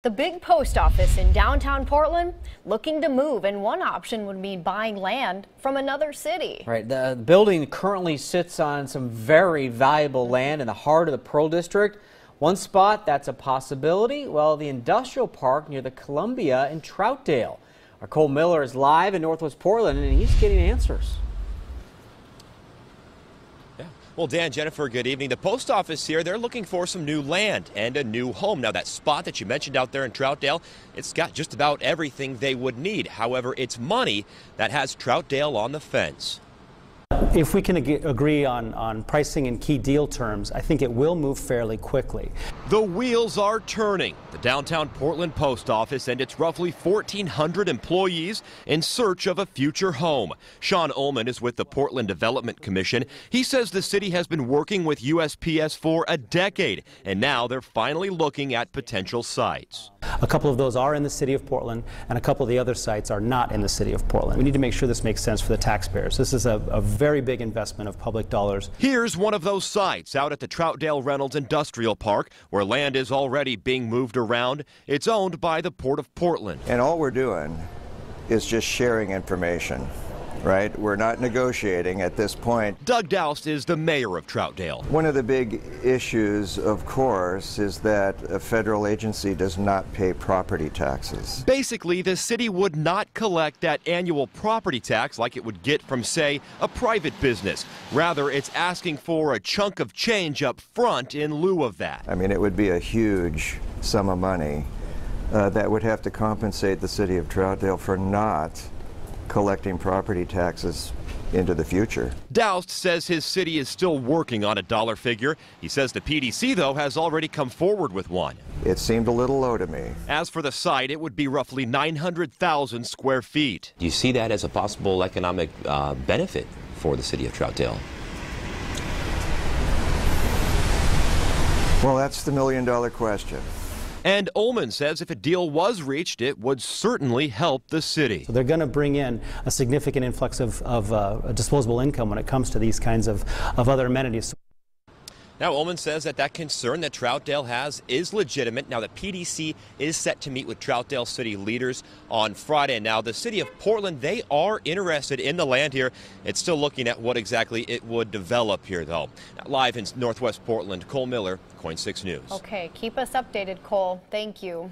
The big post office in downtown Portland looking to move, and one option would mean buying land from another city. Right. The building currently sits on some very valuable land in the heart of the Pearl District. One spot that's a possibility, well, the industrial park near the Columbia in Troutdale. Our Cole Miller is live in Northwest Portland, and he's getting answers. Well, Dan, Jennifer, good evening. The post office here, they're looking for some new land and a new home. Now, that spot that you mentioned out there in Troutdale, it's got just about everything they would need. However, it's money that has Troutdale on the fence. If we can agree on pricing and key deal terms, I think it will move fairly quickly. The wheels are turning. The downtown Portland post office and its roughly 1,400 employees in search of a future home. Sean Ullman is with the Portland Development Commission. He says the city has been working with USPS for a decade, and now they're finally looking at potential sites. A couple of those are in the city of Portland, and a couple of the other sites are not in the city of Portland. We need to make sure this makes sense for the taxpayers. This is a very big investment of public dollars. Here's one of those sites out at the Troutdale Reynolds Industrial Park, where land is already being moved around. It's owned by the Port of Portland. And all we're doing is just sharing information, right? We're not negotiating at this point. Doug Doust is the mayor of Troutdale. One of the big issues, of course, is that a federal agency does not pay property taxes. Basically, the city would not collect that annual property tax like it would get from, say, a private business. Rather, it's asking for a chunk of change up front in lieu of that. I mean, it would be a huge sum of money that would have to compensate the city of Troutdale for not collecting property taxes into the future. Doust says his city is still working on a dollar figure. He says the PDC, though, has already come forward with one. It seemed a little low to me. As for the site, it would be roughly 900,000 square feet. Do you see that as a possible economic benefit for the city of Troutdale? Well, that's the million-dollar question. And Ullman says if a deal was reached, it would certainly help the city. So they're going to bring in a significant influx of disposable income when it comes to these kinds of other amenities. Now, Ullman says that concern that Troutdale has is legitimate. Now, the PDC is set to meet with Troutdale city leaders on Friday. Now, the city of Portland, they are interested in the land here. It's still looking at what exactly it would develop here, though. Now, live in Northwest Portland, Cole Miller, KOIN 6 News. Okay, keep us updated, Cole. Thank you.